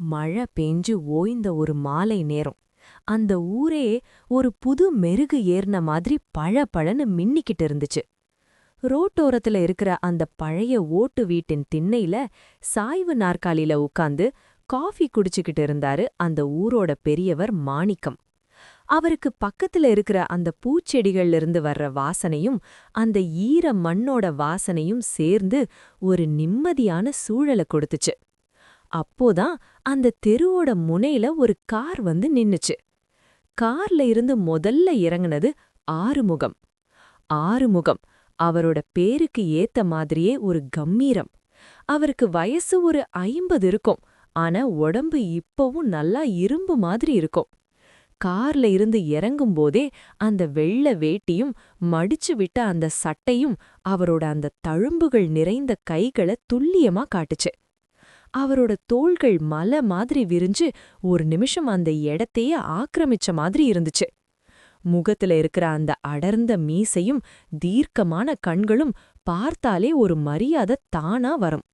மழை பேஞ்சு ஓய்ந்த ஒரு மாலை நேரம். அந்த ஊரே ஒரு புது மெருகு ஏறின மாதிரி பளபளன்னு மின்னிக்கிட்டு இருந்துச்சு. ரோட்டோரத்துல இருக்கிற அந்த பழைய ஓட்டு வீட்டின் திண்ணையில சாய்வு நாற்காலியில உட்கார்ந்து காஃபி குடிச்சுக்கிட்டு இருந்தாரு அந்த ஊரோட பெரியவர் மாணிக்கம். அவருக்கு பக்கத்துல இருக்கிற அந்த பூச்செடிகள்ல இருந்து வர்ற வாசனையும் அந்த ஈர மண்ணோட வாசனையும் சேர்ந்து ஒரு நிம்மதியான சூழலை கொடுத்துச்சு. அப்போதான் அந்த தெருவோட முனையில ஒரு கார் வந்து நின்னுச்சு. கார்ல இருந்து முதல்ல இறங்குனது ஆறுமுகம். ஆறுமுகம் அவரோட பேருக்கு ஏத்த மாதிரியே ஒரு கம்பீரம். அவருக்கு வயசு ஒரு 50 இருக்கும். ஆனா உடம்பு இப்பவும் நல்லா இரும்பு மாதிரி இருக்கும். கார்ல இருந்து இறங்கும்போதே அந்த வெள்ளை வேட்டியும் மடிச்சு விட்ட அந்த சட்டையும் அவரோட அந்த தழும்புகள் நிறைந்த கைகளை துல்லியமா காட்டுச்சு. அவரோட தோள்கள் மலை மாதிரி விரிஞ்சு ஒரு நிமிஷம் அந்த இடத்தையே ஆக்கிரமிச்ச மாதிரி இருந்துச்சு. முகத்துல இருக்கிற அந்த அடர்ந்த மீசையும் தீர்க்கமான கண்களும் பார்த்தாலே ஒரு மரியாதை தானா வரும்.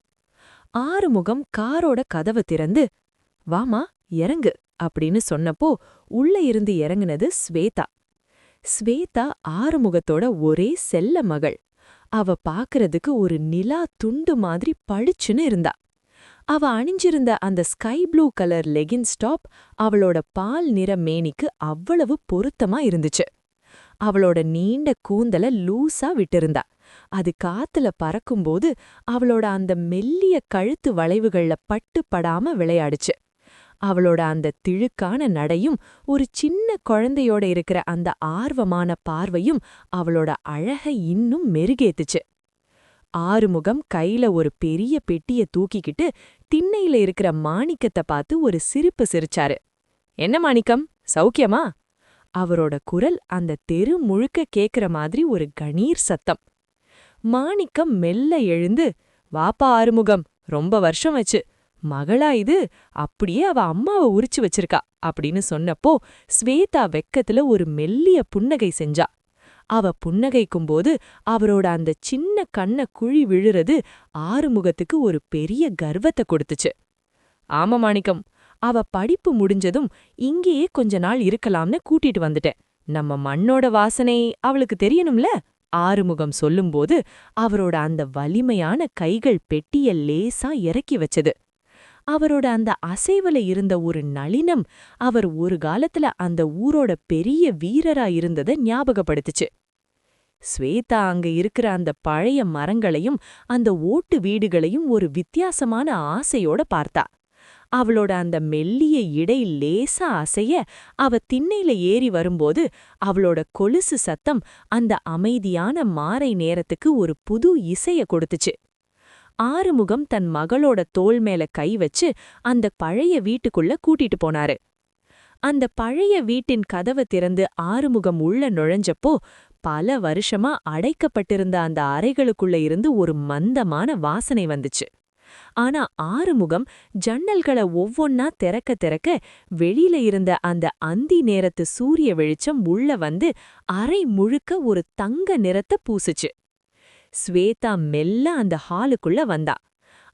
ஆறுமுகம் காரோட கதவை திறந்து, "வாமா, இறங்கு" அப்படின்னு சொன்னப்போ உள்ள இருந்து இறங்குனது ஸ்வேதா. ஸ்வேதா ஆறுமுகத்தோட ஒரே செல்ல மகள். அவ பாக்குறதுக்கு ஒரு நிலா துண்டு மாதிரி பளிச்சுன்னு இருந்தா. அவ அணிஞ்சிருந்த அந்த sky blue colour leggings top அவளோட பால் நிற மேனிக்கு அவ்வளவு பொருத்தமா இருந்துச்சு. அவளோட நீண்ட கூந்தல லூசா விட்டிருந்தா. அது காத்துல பறக்கும்போது அவளோட அந்த மெல்லிய கழுத்து வளைவுகள்ல பட்டு படாம விளையாடுச்சு. அவளோட அந்த திழுக்கான நடையும் ஒரு சின்ன குழந்தையோட இருக்கிற அந்த ஆர்வமான பார்வையும் அவளோட அழக இன்னும் மெருகேத்துச்சு. ஆறுமுகம் கையில ஒரு பெரிய பெட்டிய தூக்கிக்கிட்டு திண்ணையில இருக்கிற மாணிக்கத்தை பார்த்து ஒரு சிரிப்பு சிரிச்சாரு. "என்ன மாணிக்கம், சௌக்கியமா?" அவரோட குரல் அந்த தெரு முழுக்க கேக்குற மாதிரி ஒரு கணீர் சத்தம். மாணிக்கம் மெல்ல எழுந்து, "வாப்பா ஆறுமுகம், ரொம்ப வருஷம் வச்சு. மகளா இது? அப்படியே அவ அம்மாவ உரிச்சு வச்சிருக்கா" அப்படின்னு சொன்னப்போ ஸ்வேதா வெக்கத்துல ஒரு மெல்லிய புன்னகை செஞ்சா. அவ புன்னகைக்கும்போது அவரோட அந்த சின்ன கண்ண குழி விழுறது ஆறுமுகத்துக்கு ஒரு பெரிய கர்வத்தை கொடுத்துச்சு. "ஆமா மாணிக்கம், அவ படிப்பு முடிஞ்சதும் இங்கேயே கொஞ்ச நாள் இருக்கலாம்னு கூட்டிட்டு வந்துட்டேன். நம்ம மண்ணோட வாசனை அவளுக்கு தெரியணும்ல" ஆறுமுகம் சொல்லும்போது அவரோட அந்த வலிமையான கைகள் பெட்டிய லேசா இறக்கி வச்சது. அவரோட அந்த அசைவுல இருந்த ஒரு நளினம் அவர் ஒரு காலத்துல அந்த ஊரோட பெரிய வீரரா இருந்ததை ஞாபகப்படுத்துச்சு. ஸ்வேதா அங்க இருக்கிற அந்த பழைய மரங்களையும் அந்த ஓட்டு வீடுகளையும் ஒரு வித்தியாசமான ஆசையோட பார்த்தா. அவளோட அந்த மெல்லிய இடை லேசா அசைய அவ திண்ணையில ஏறி வரும்போது அவளோட கொலுசு சத்தம் அந்த அமைதியான மாலை நேரத்துக்கு ஒரு புது இசைய கொடுத்துச்சு. ஆறுமுகம் தன் மகளோட தோள் மேல கை வச்சு அந்த பழைய வீட்டுக்குள்ள கூட்டிட்டு போனாரு. அந்த பழைய வீட்டின் கதவை திறந்து ஆறுமுகம் உள்ள நுழைஞ்சப்போ பல வருஷமா அடைக்கப்பட்டிருந்த அந்த அறைகளுக்குள்ள இருந்து ஒரு மந்தமான வாசனை வந்துச்சு. ஆனா ஆறுமுகம் ஜன்னல்களை ஒவ்வொன்னா திறக்க திறக்க வெளியில இருந்த அந்த அந்தி நேரத்து சூரிய வெளிச்சம் உள்ள வந்து அறை முழுக்க ஒரு தங்க நிறத்தை பூசுச்சு. ஸ்வேதா மெல்ல அந்த ஹாலுக்குள்ள வந்தா.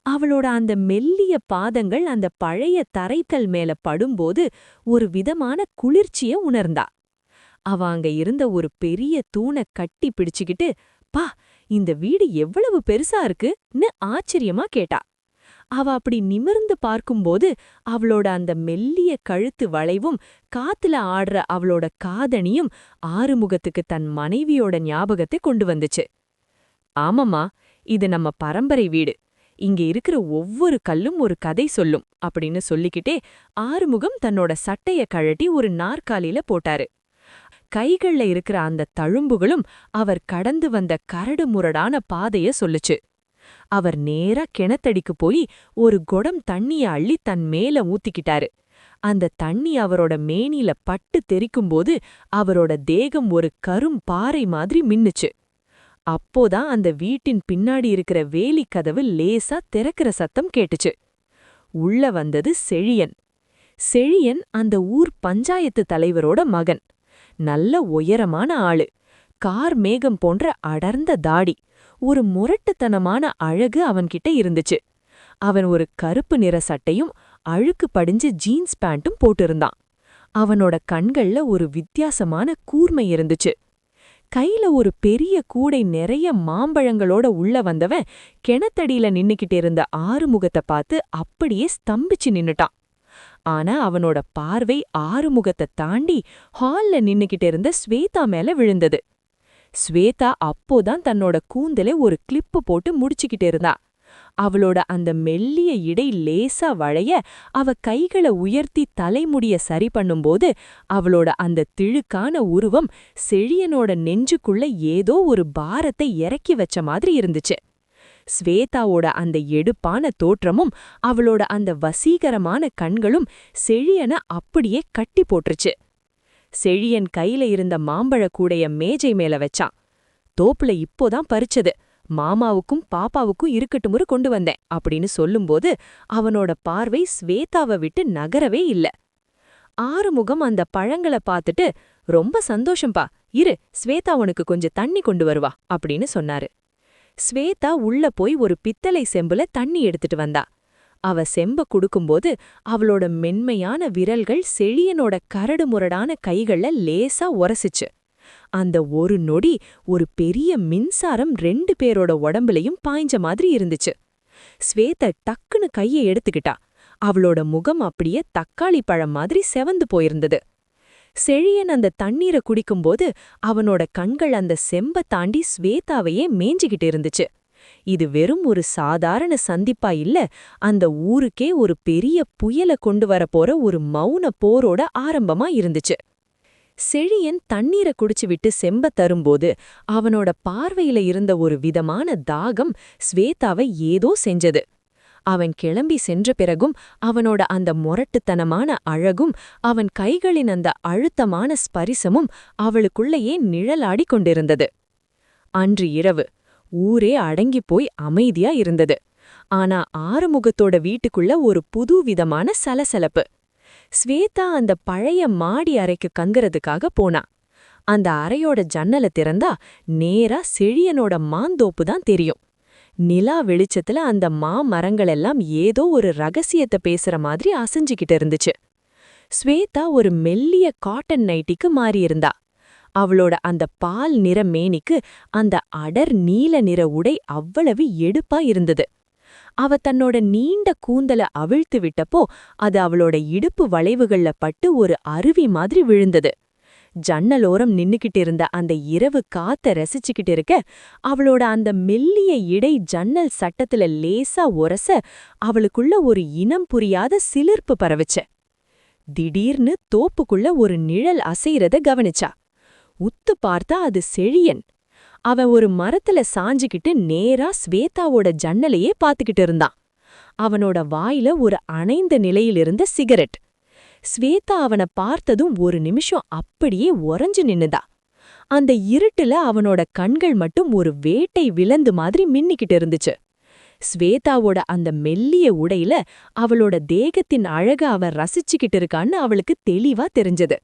அவளோட அந்த மெல்லிய பாதங்கள் அந்த பழைய தரைக்கல் மேல படும்போது ஒரு விதமான குளிர்ச்சிய உணர்ந்தா. அவ அங்க இருந்த ஒரு பெரிய தூணை கட்டி பிடிச்சுக்கிட்டு, "பா, இந்த வீடு எவ்வளவு பெருசா இருக்குன்னு" ஆச்சரியமா கேட்டா. அவ அப்படி நிமிர்ந்து பார்க்கும்போது அவளோட அந்த மெல்லிய கழுத்து வளைவும் காத்துல ஆடுற அவளோட காதணியும் ஆறுமுகத்துக்கு தன் மனைவியோட ஞாபகத்தை கொண்டு வந்துச்சு. "ஆமாம்மா, இது நம்ம பரம்பரை வீடு. இங்க இருக்கிற ஒவ்வொரு கல்லும் ஒரு கதை சொல்லும்" அப்படின்னு சொல்லிக்கிட்டே ஆறுமுகம் தன்னோட சட்டைய கழட்டி ஒரு நாற்காலியில போட்டாரு. கைகள்ல இருக்கிற அந்த தழும்புகளும் அவர் கடந்து வந்த கரடு முரடான பாதைய சொல்லுச்சு. அவர் நேரா கிணத்தடிக்கு போய் ஒரு குடம் தண்ணிய அள்ளி தன் மேல ஊத்திக்கிட்டாரு. அந்த தண்ணி அவரோட மேனில பட்டு தெறிக்கும்போது அவரோட தேகம் ஒரு கரும் பாறை மாதிரி மின்னுச்சு. அப்போதான் அந்த வீட்டின் பின்னாடி இருக்கிற வேலி கதவு லேசா திறக்கிற சத்தம் கேட்டுச்சு. உள்ள வந்தது செழியன். செழியன் அந்த ஊர் பஞ்சாயத்து தலைவரோட மகன். நல்ல உயரமான ஆளு. கார் மேகம் போன்ற அடர்ந்த தாடி. ஒரு முரட்டுத்தனமான அழகு அவன்கிட்ட இருந்துச்சு. அவன் ஒரு கருப்பு நிற சட்டையும் அழுக்கு படிஞ்ச ஜீன்ஸ் பேண்ட்டும் போட்டிருந்தான். அவனோட கண்கள்ல ஒரு வித்தியாசமான கூர்மை இருந்துச்சு. கையில ஒரு பெரிய கூடை நிறைய மாம்பழங்களோட உள்ள வந்தவன் கிணத்தடியில நின்னுக்கிட்டு இருந்த ஆறுமுகத்தை பார்த்து அப்படியே ஸ்தம்பிச்சு நின்னுட்டான். ஆனா அவனோட பார்வை ஆறுமுகத்தை தாண்டி ஹால்ல நின்னுக்கிட்டு இருந்த ஸ்வேதா மேல விழுந்தது. ஸ்வேதா அப்போதான் தன்னோட கூந்தலை ஒரு கிளிப்பு போட்டு முடிச்சுக்கிட்டு இருந்தா. அவளோட அந்த மெல்லிய இடை லேசா வளைய, அவ கைகளை உயர்த்தி தலைமுடிய சரி பண்ணும்போது அவளோட அந்த திழுக்கான உருவம் செழியனோட நெஞ்சுக்குள்ள ஏதோ ஒரு பாரத்தை இறக்கி வச்ச மாதிரி இருந்துச்சு. ஸ்வேதாவோட அந்த எடுப்பான தோற்றமும் அவளோட அந்த வசீகரமான கண்களும் செழியனை அப்படியே கட்டி போட்டுருச்சு. செழியன் கையில இருந்த மாம்பழ கூடைய மேஜை மேல வச்சான். தோப்புல இப்போதான் பறிச்சது, மாமாவுக்கும் பாப்பாவுக்கும் இருக்கட்டுமுறு கொண்டு வந்தேன் அப்படின்னு சொல்லும்போது அவனோட பார்வை ஸ்வேதாவை விட்டு நகரவே இல்ல. ஆறுமுகம் அந்த பழங்களை பார்த்துட்டு, ரொம்ப சந்தோஷம்பா, இரு ஸ்வேதா உனக்கு கொஞ்சம் தண்ணி கொண்டு வருவா அப்படின்னு சொன்னாரு. ஸ்வேதா உள்ள போய் ஒரு பித்தளை செம்புல தண்ணி எடுத்துட்டு வந்தா. அவ செம்ப குடுக்கும்போது அவளோட மென்மையான விரல்கள் செழியனோட கரடுமுரடான கைகள்ல லேசா உரசிச்சு. அந்த ஒரு நொடி ஒரு பெரிய மின்சாரம் 2 பேரோட உடம்புலையும் பாய்ஞ்ச மாதிரி இருந்துச்சு. ஸ்வேதா டக்குன்னு கையை எடுத்துக்கிட்டா. அவளோட முகம் அப்படியே தக்காளி பழம் மாதிரி செவந்து போயிருந்தது. செழியன் அந்த தண்ணீரை குடிக்கும்போது அவனோட கண்கள் அந்த செம்ப தாண்டி ஸ்வேதாவையே மேஞ்சிக்கிட்டு இருந்துச்சு. இது வெறும் ஒரு சாதாரண சந்திப்பா இல்ல, அந்த ஊருக்கே ஒரு பெரிய புயல கொண்டு வரப்போற ஒரு மௌன போரோட ஆரம்பமா இருந்துச்சு. செழியன் தண்ணீரை குடிச்சுவிட்டு செம்ப தரும்போது அவனோட பார்வையில இருந்த ஒரு விதமான தாகம் ஸ்வேதாவை ஏதோ செஞ்சது. அவன் கிளம்பி சென்ற பிறகும் அவனோட அந்த முரட்டுத்தனமான அழகும் அவன் கைகளின் அந்த அழுத்தமான ஸ்பரிசமும் அவளுக்குள்ளேயே நிழலாடி கொண்டிருந்தது. அன்று இரவு ஊரே அடங்கிப் போய் அமைதியா இருந்தது. ஆனா ஆறுமுகத்தோட வீட்டுக்குள்ள ஒரு புதுவிதமான சலசலப்பு. ஸ்வேதா அந்த பழைய மாடி அறைக்கு கங்குறதுக்காக போனா. அந்த அறையோட ஜன்னலை திறந்தா நேரா செழியனோட மாந்தோப்பு தான் தெரியும். நிலா வெளிச்சத்துல அந்த மரங்களெல்லாம் ஏதோ ஒரு ரகசியத்தை பேசுற மாதிரி அசைஞ்சுக்கிட்டு இருந்துச்சு. ஸ்வேதா ஒரு மெல்லிய காட்டன் நைட்டிக்கு மாறியிருந்தா. அவளோட அந்த பால் நிற மேனிக்கு அந்த அடர் நீல நிற உடை அவ்வளவு எடுப்பா இருந்தது. அவ தன்னோட நீண்ட கூந்தல அவிழ்த்து விட்டப்போ அது அவளோட இடுப்பு வளைவுகள்ல பட்டு ஒரு அருவி மாதிரி விழுந்தது. ஜன்னலோரம் நின்னுக்கிட்டு இருந்த அந்த இரவு காத்த ரசிச்சுக்கிட்டு இருக்க அவளோட அந்த மெல்லிய இடை ஜன்னல் சட்டத்துல லேசா உரச அவளுக்குள்ள ஒரு இனம் புரியாத சிலிர்ப்பு பரவுச்ச. திடீர்னு தோப்புக்குள்ள ஒரு நிழல் அசைறத கவனிச்சா. உத்து பார்த்தா அது செழியன். அவன் ஒரு மரத்துல சாஞ்சுக்கிட்டு நேரா ஸ்வேதாவோட ஜன்னலையே பாத்துக்கிட்டு இருந்தான். அவனோட வாயில ஒரு அணைந்த நிலையிலிருந்த சிகரெட். ஸ்வேதா அவனை பார்த்ததும் ஒரு நிமிஷம் அப்படியே உறைஞ்சு நின்னுதா. அந்த இருட்டுல அவனோட கண்கள் மட்டும் ஒரு வேட்டை விலந்து மாதிரி மின்னிக்கிட்டு இருந்துச்சு. ஸ்வேதாவோட அந்த மெல்லிய உடையில அவளோட தேகத்தின் அழக அவன் ரசிச்சுக்கிட்டு இருக்கான்னு அவளுக்கு தெளிவா தெரிஞ்சது.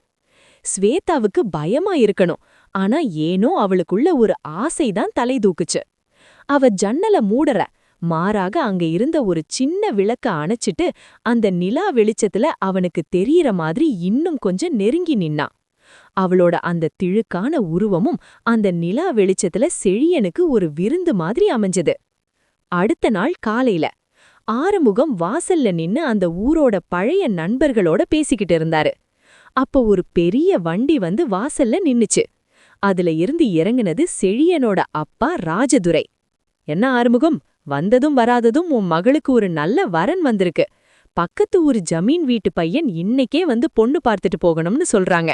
ஸ்வேதாவுக்கு பயமா இருக்கணும், ஆனா ஏனோ அவளுக்குள்ள ஒரு ஆசைதான் தலை தூக்குச்சு. அவ ஜன்னல மூடற, மாறாக அங்க இருந்த ஒரு சின்ன விளக்க அணைச்சிட்டு அந்த நிலா வெளிச்சத்துல அவனுக்கு தெரியற மாதிரி இன்னும் கொஞ்சம் நெருங்கி நின்னா. அவளோட அந்த திழுக்கான உருவமும் அந்த நிலா வெளிச்சத்துல செழியனுக்கு ஒரு விருந்து மாதிரி அமைஞ்சது. அடுத்த நாள் காலையில ஆறுமுகம் வாசல்ல நின்னு அந்த ஊரோட பழைய நண்பர்களோட பேசிக்கிட்டு இருந்தாரு. அப்ப ஒரு பெரிய வண்டி வந்து வாசல்ல நின்னுச்சு. அதுல இருந்து இறங்குனது செழியனோட அப்பா ராஜதுரை. என்ன ஆறுமுகம், வந்ததும் வராததும் உன் மகளுக்கு ஒரு நல்ல வரன் வந்திருக்கு. பக்கத்து ஊர் ஜமீன் வீட்டு பையன் இன்னைக்கே வந்து பொண்ணு பார்த்துட்டு போகணும்னு சொல்றாங்க.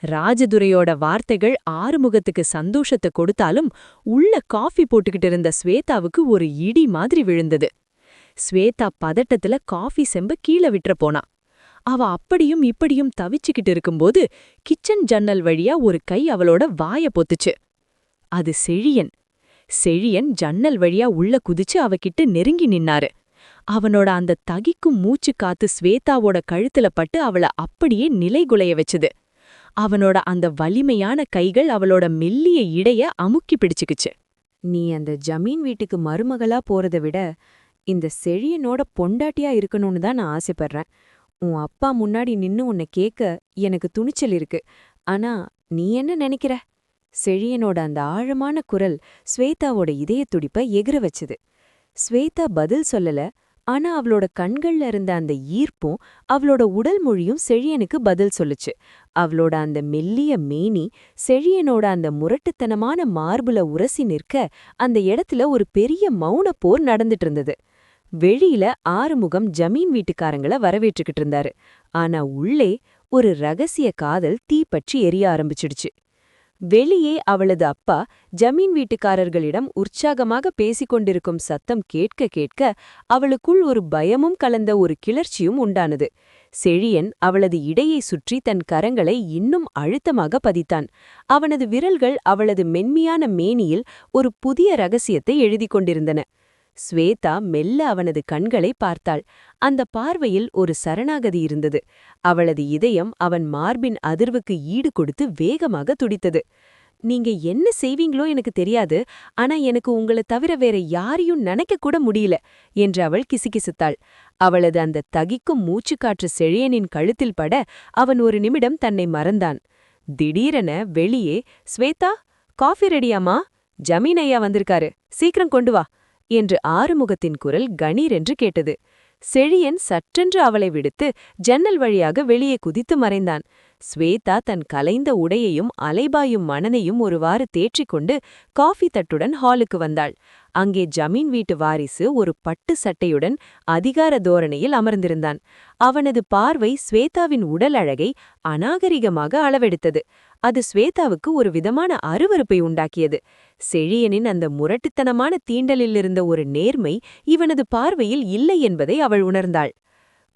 ராஜதுரையோட வார்த்தைகள் ஆறுமுகத்துக்கு சந்தோஷத்தை கொடுத்தாலும் உள்ள காஃபி போட்டுக்கிட்டு இருந்த ஸ்வேதாவுக்கு ஒரு இடி மாதிரி விழுந்தது. ஸ்வேதா பதட்டத்துல காஃபி செம்ப கீழே விட்டுற போனா. அவ அப்படியும் இப்படியும் தவிச்சுக்கிட்டு இருக்கும்போது கிச்சன் ஜன்னல் வழியா ஒரு கை அவளோட வாய பொத்துச்சு. அது செழியன். செழியன் ஜன்னல் வழியா உள்ள குதிச்சு அவகிட்ட நெருங்கி நின்னாரு. அவனோட அந்த தகிக்கும் மூச்சு காத்து ஸ்வேதாவோட கழுத்துல பட்டு அவளை அப்படியே நிலைகுலைய வச்சுது. அவனோட அந்த வலிமையான கைகள் அவளோட மெல்லிய இடைய அமுக்கி பிடிச்சுக்குச்சு. நீ அந்த ஜமீன் வீட்டுக்கு மருமகளா போறதை விட இந்த செழியனோட பொண்டாட்டியா இருக்கணும்னு தான் நான் ஆசைப்படுறேன். உன் அப்பா முன்னாடி நின்னு உன்னை கேட்க எனக்கு துணிச்சல் இருக்கு. ஆனா நீ என்ன நினைக்கிற? செழியனோட அந்த ஆழமான குரல் ஸ்வேதாவோட இதயத் துடிப்ப எகிற வச்சுது. ஸ்வேதா பதில் சொல்லல. ஆனா அவளோட கண்கள்ல இருந்த அந்த ஈர்ப்பும் அவளோட உடல் மொழியும் செழியனுக்கு பதில் சொல்லுச்சு. அவளோட அந்த மெல்லிய மேனி செழியனோட அந்த முரட்டுத்தனமான மார்புல உரசி நிற்க அந்த இடத்துல ஒரு பெரிய மௌனப் போர் நடந்துட்டு இருந்தது. வெளியில ஆறுமுகம் ஜமீன் வீட்டுக்காரங்கள வரவேற்றுக்கிட்டு இருந்தாரு. ஆனா உள்ளே ஒரு ரகசிய காதல் தீப்பற்றி எரிய ஆரம்பிச்சிடுச்சு. வெளியே அவளது அப்பா ஜமீன் வீட்டுக்காரர்களிடம் உற்சாகமாக பேசிக் கொண்டிருக்கும் சத்தம் கேட்க கேட்க அவளுக்குள் ஒரு பயமும் கலந்த ஒரு கிளர்ச்சியும் உண்டானது. செழியன் அவளது இடையை சுற்றி தன் கரங்களை இன்னும் அழுத்தமாக பதித்தான். அவனது விரல்கள் அவளது மென்மையான மேனியில் ஒரு புதிய ரகசியத்தை எழுதிக் கொண்டிருந்தன. ஸ்வேதா மெல்ல அவனது கண்களை பார்த்தாள். அந்த பார்வையில் ஒரு சரணாகதி இருந்தது. அவளது இதயம் அவன் மார்பின் அதிர்வுக்கு ஈடு கொடுத்து வேகமாக துடித்தது. நீங்க என்ன செய்வீங்களோ எனக்கு தெரியாது, ஆனா எனக்கு உங்கள தவிர வேற யாரையும் நினைக்க கூட முடியல என்று அவள் கிசுகிசுத்தாள். அவளது அந்த தகிக்கும் மூச்சுக்காற்று செழியனின் கழுத்தில் பட அவன் ஒரு நிமிடம் தன்னை மறந்தான். திடீரென வெளியே, ஸ்வேதா, காஃபி ரெடியாமா? ஜமீன் ஐயா வந்திருக்காரு, சீக்கிரம் கொண்டு வா என்று ஆறுமுகத்தின் குரல் கணீரென்று கேட்டது. செழியன் சற்றென்று அவளை விடுத்து ஜன்னல் வழியாக வெளியே குதித்து மறைந்தான். ஸ்வேதா தன் கலைந்த உடையையும் அலைபாயும் மனனையும் ஒருவாறு தேற்றிக்கொண்டு காஃபி தட்டுடன் ஹாலுக்கு வந்தாள். அங்கே ஜமீன் வீட்டு வாரிசு ஒரு பட்டு சட்டையுடன் அதிகார தோரணையில் அமர்ந்திருந்தான். அவனது பார்வை ஸ்வேதாவின் உடல் அழகை அநாகரிகமாக அளவெடுத்தது. அது ஸ்வேதாவுக்கு ஒரு விதமான அருவருப்பை உண்டாக்கியது. செழியனின் அந்த முரட்டுத்தனமான தீண்டலிலிருந்த ஒரு நேர்மை இவனது பார்வையில் இல்லை என்பதை அவள் உணர்ந்தாள்.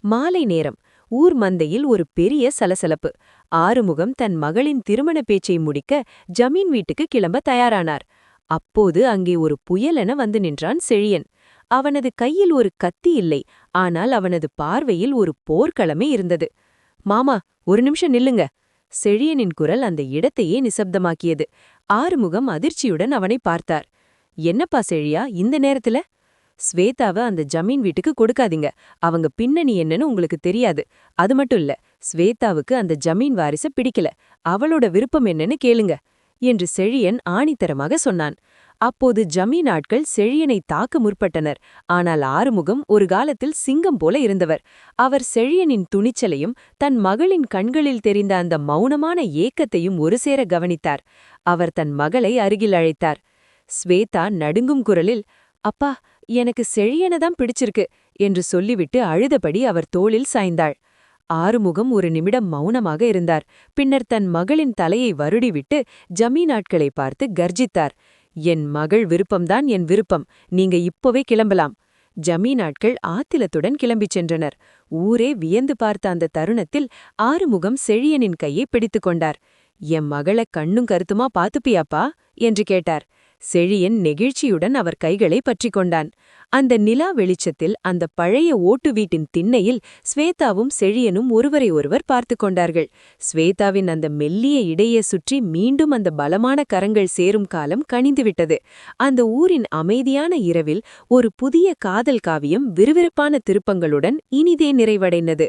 மாலை நேரம். ஊர் மந்தையில் ஒரு பெரிய சலசலப்பு. ஆறுமுகம் தன் மகளின் திருமண பேச்சை முடிக்க ஜமீன் வீட்டுக்கு கிளம்ப தயாரானார். அப்போது அங்கே ஒரு புயலென வந்து நின்றான் செழியன். அவனது கையில் ஒரு கத்தி இல்லை, ஆனால் அவனது பார்வையில் ஒரு போர்க்களமே இருந்தது. மாமா, ஒரு நிமிஷம் நில்லுங்க. செழியனின் குரல் அந்த இடத்தையே நிசப்தமாக்கியது. ஆறுமுகம் அதிர்ச்சியுடன் அவனை பார்த்தார். என்னப்பா செழியா, இந்த நேரத்துல? ஸ்வேதாவ அந்த ஜமீன் வீட்டுக்கு கொடுக்காதீங்க. அவங்க பின்னணி என்னன்னு உங்களுக்கு தெரியாது. அது மட்டும் இல்ல, ஸ்வேதாவுக்கு அந்த ஜமீன் வாரிச பிடிக்கல. அவளோட விருப்பம் என்னன்னு கேளுங்க என்று செழியன் ஆணித்தரமாக சொன்னான். அப்போது ஜமீன் ஆட்கள் செழியனை தாக்க முற்பட்டனர். ஆனால் ஆறுமுகம் ஒரு காலத்தில் சிங்கம் போல இருந்தவர். அவர் செழியனின் துணிச்சலையும் தன் மகளின் கண்களில் தெரிந்த அந்த மௌனமான ஏக்கத்தையும் ஒருசேர கவனித்தார். அவர் தன் மகளை அருகில் அழைத்தார். ஸ்வேதா நடுங்கும் குரலில், அப்பா, எனக்கு செழியனதான் பிடிச்சிருக்கு என்று சொல்லிவிட்டு அழுதபடி அவர் தோளில் சாய்ந்தாள். ஆறுமுகம் ஒரு நிமிடம் மௌனமாக இருந்தார். பின்னர் தன் மகளின் தலையை வருடிவிட்டு ஜமீன் ஆட்களை பார்த்து கர்ஜித்தார். என் மகள் விருப்பம்தான் என் விருப்பம். நீங்க இப்பவே கிளம்பலாம். ஜமீன் ஆட்கள் ஆத்திலத்துடன் கிளம்பிச் சென்றனர். ஊரே வியந்து பார்த்த அந்த தருணத்தில் ஆறுமுகம் செழியனின் கையை பிடித்துக் கொண்டார். என் மகளை கண்ணும் கருத்துமா பாத்துப்பியாப்பா என்று கேட்டார். செழியன் நெகிழ்ச்சியுடன் அவர் கைகளை பற்றிக் கொண்டான். அந்த நிலா வெளிச்சத்தில் அந்த பழைய ஓட்டு வீட்டின் திண்ணையில் ஸ்வேதாவும் செழியனும் ஒருவரை ஒருவர் பார்த்து கொண்டார்கள். ஸ்வேதாவின் அந்த மெல்லிய இடையே சுற்றி மீண்டும் அந்த பலமான கரங்கள் சேரும் காலம் கனிந்துவிட்டது. அந்த ஊரின் அமைதியான இரவில் ஒரு புதிய காதல் காவியம் விறுவிறுப்பான திருப்பங்களுடன் இனிதே நிறைவடைந்தது.